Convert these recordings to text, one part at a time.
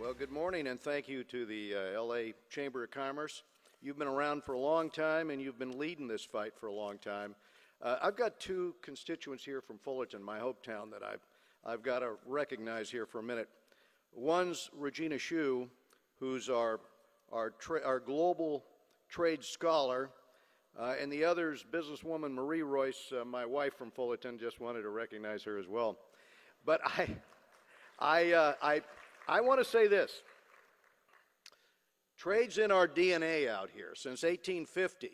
Well, good morning, and thank you to the L.A. Chamber of Commerce. You've been around for a long time, and you've been leading this fight for a long time. I've got two constituents here from Fullerton, my hometown, that I've got to recognize here for a minute. One's Regina Hsu, who's our global trade scholar, and the other's businesswoman Marie Royce, my wife from Fullerton. Just wanted to recognize her as well. But I want to say this. Trade's in our DNA out here. Since 1850,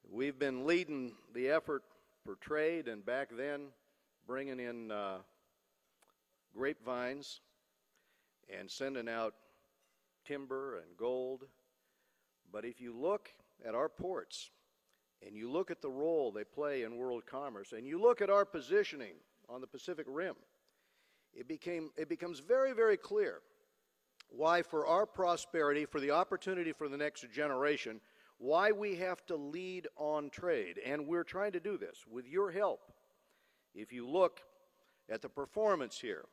we've been leading the effort for trade, and back then bringing in grapevines and sending out timber and gold. But if you look at our ports, and you look at the role they play in world commerce, and you look at our positioning on the Pacific Rim, it becomes very, very clear why, for our prosperity, for the opportunity for the next generation, why we have to lead on trade. And we're trying to do this with your help. If you look at the performance here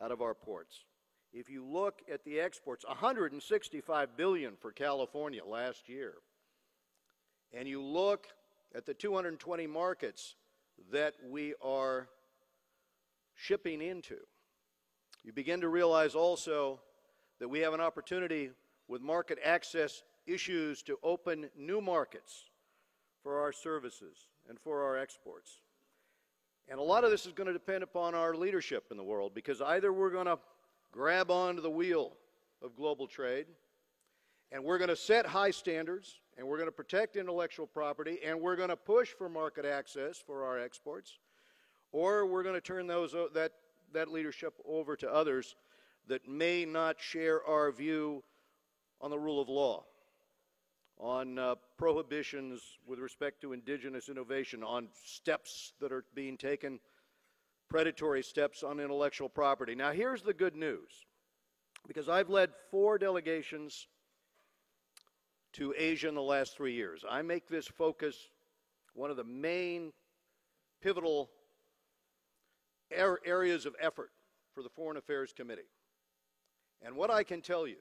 out of our ports, if you look at the exports, $165 billion for California last year, and you look at the 220 markets that we are shipping into, you begin to realize also that we have an opportunity with market access issues to open new markets for our services and for our exports. And a lot of this is going to depend upon our leadership in the world, because either we're going to grab onto the wheel of global trade, and we're going to set high standards, and we're going to protect intellectual property, and we're going to push for market access for our exports, or we're going to turn that leadership over to others that may not share our view on the rule of law, on prohibitions with respect to indigenous innovation, on steps that are being taken, predatory steps on intellectual property. Now, here's the good news, because I've led 4 delegations to Asia in the last 3 years. I make this focus one of the main pivotal areas of effort for the Foreign Affairs Committee. And what I can tell you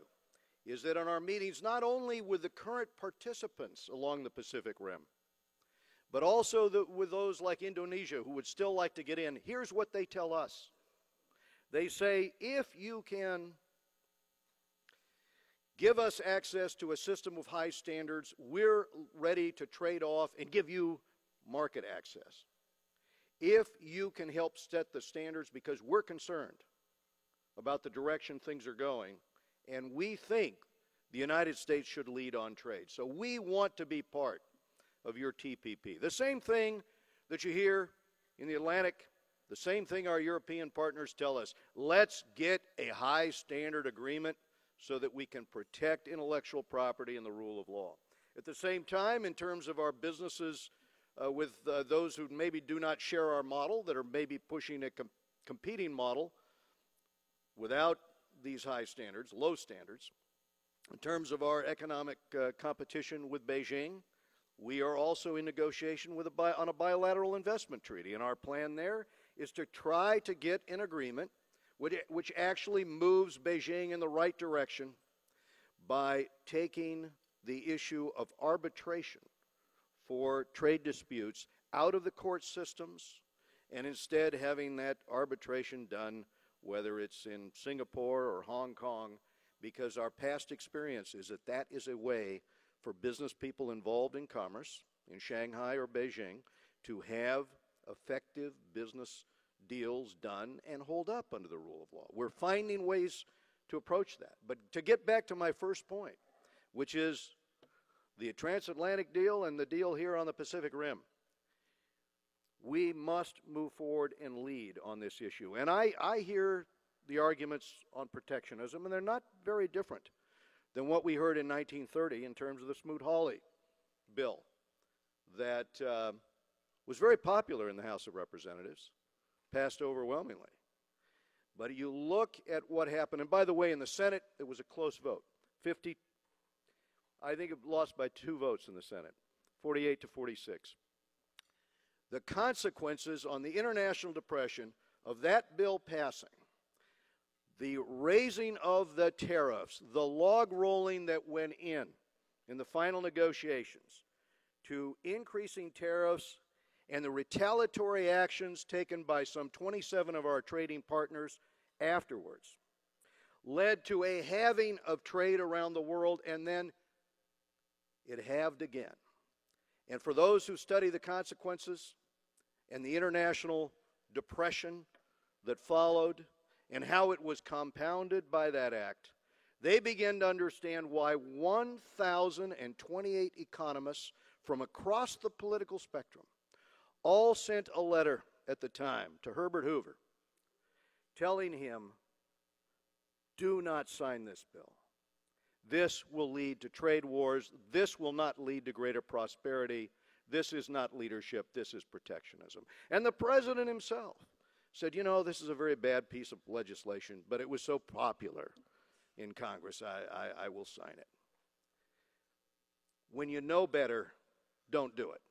is that in our meetings, not only with the current participants along the Pacific Rim, but also with those like Indonesia who would still like to get in, here's what they tell us. They say, if you can give us access to a system of high standards, we're ready to trade off and give you market access. If you can help set the standards, because we're concerned about the direction things are going, and we think the United States should lead on trade. So we want to be part of your TPP. The same thing that you hear in the Atlantic, the same thing our European partners tell us. Let's get a high standard agreement so that we can protect intellectual property and the rule of law. At the same time, in terms of our businesses with those who maybe do not share our model, that are maybe pushing a competing model without these high standards, low standards, in terms of our economic competition with Beijing, we are also in negotiation with on a bilateral investment treaty, and our plan there is to try to get an agreement which actually moves Beijing in the right direction by taking the issue of arbitration for trade disputes out of the court systems, and instead having that arbitration done, whether it's in Singapore or Hong Kong, because our past experience is that that is a way for business people involved in commerce in Shanghai or Beijing to have effective business deals done and hold up under the rule of law. We're finding ways to approach that. But to get back to my first point, which is the transatlantic deal and the deal here on the Pacific Rim, we must move forward and lead on this issue. And I hear the arguments on protectionism, and they're not very different than what we heard in 1930 in terms of the Smoot-Hawley bill that was very popular in the House of Representatives, passed overwhelmingly. But you look at what happened, and by the way, in the Senate, it was a close vote. I think it lost by 2 votes in the Senate, 48 to 46. The consequences on the international depression of that bill passing, the raising of the tariffs, the log rolling that went in the final negotiations to increasing tariffs and the retaliatory actions taken by some 27 of our trading partners afterwards led to a halving of trade around the world, and then it halved again. And for those who study the consequences and the international depression that followed and how it was compounded by that act, they begin to understand why 1,028 economists from across the political spectrum all sent a letter at the time to Herbert Hoover telling him, do not sign this bill. This will lead to trade wars. This will not lead to greater prosperity. This is not leadership. This is protectionism. And the president himself said, you know, this is a very bad piece of legislation, but it was so popular in Congress, I will sign it. When you know better, don't do it.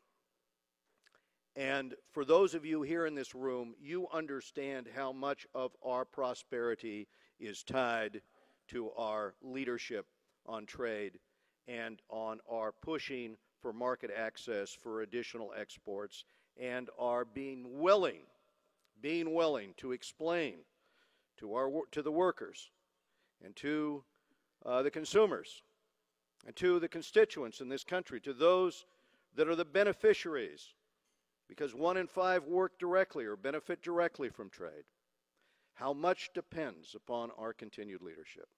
And for those of you here in this room, you understand how much of our prosperity is tied to our leadership on trade and on our pushing for market access for additional exports, and our being willing to explain to the workers and to the consumers and to the constituents in this country, to those that are the beneficiaries, because 1 in 5 work directly or benefit directly from trade, how much depends upon our continued leadership.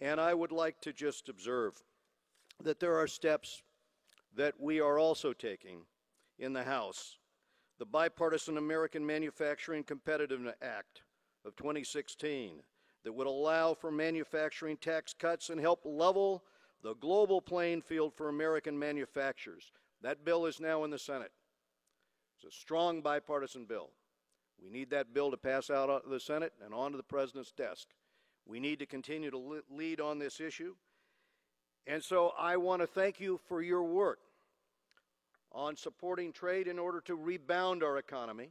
And I would like to just observe that there are steps that we are also taking in the House. The Bipartisan American Manufacturing Competitiveness Act of 2016 that would allow for manufacturing tax cuts and help level the global playing field for American manufacturers. That bill is now in the Senate. It's a strong bipartisan bill. We need that bill to pass out of the Senate and onto the President's desk. We need to continue to lead on this issue. And so I want to thank you for your work on supporting trade in order to rebound our economy,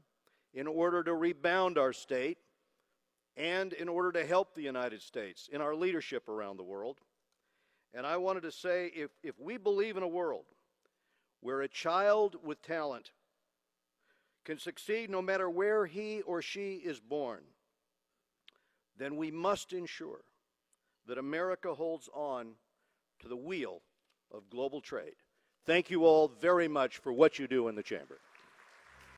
in order to rebound our state, and in order to help the United States in our leadership around the world. And I wanted to say, if we believe in a world where a child with talent can succeed no matter where he or she is born, then we must ensure that America holds on to the wheel of global trade. Thank you all very much for what you do in the chamber.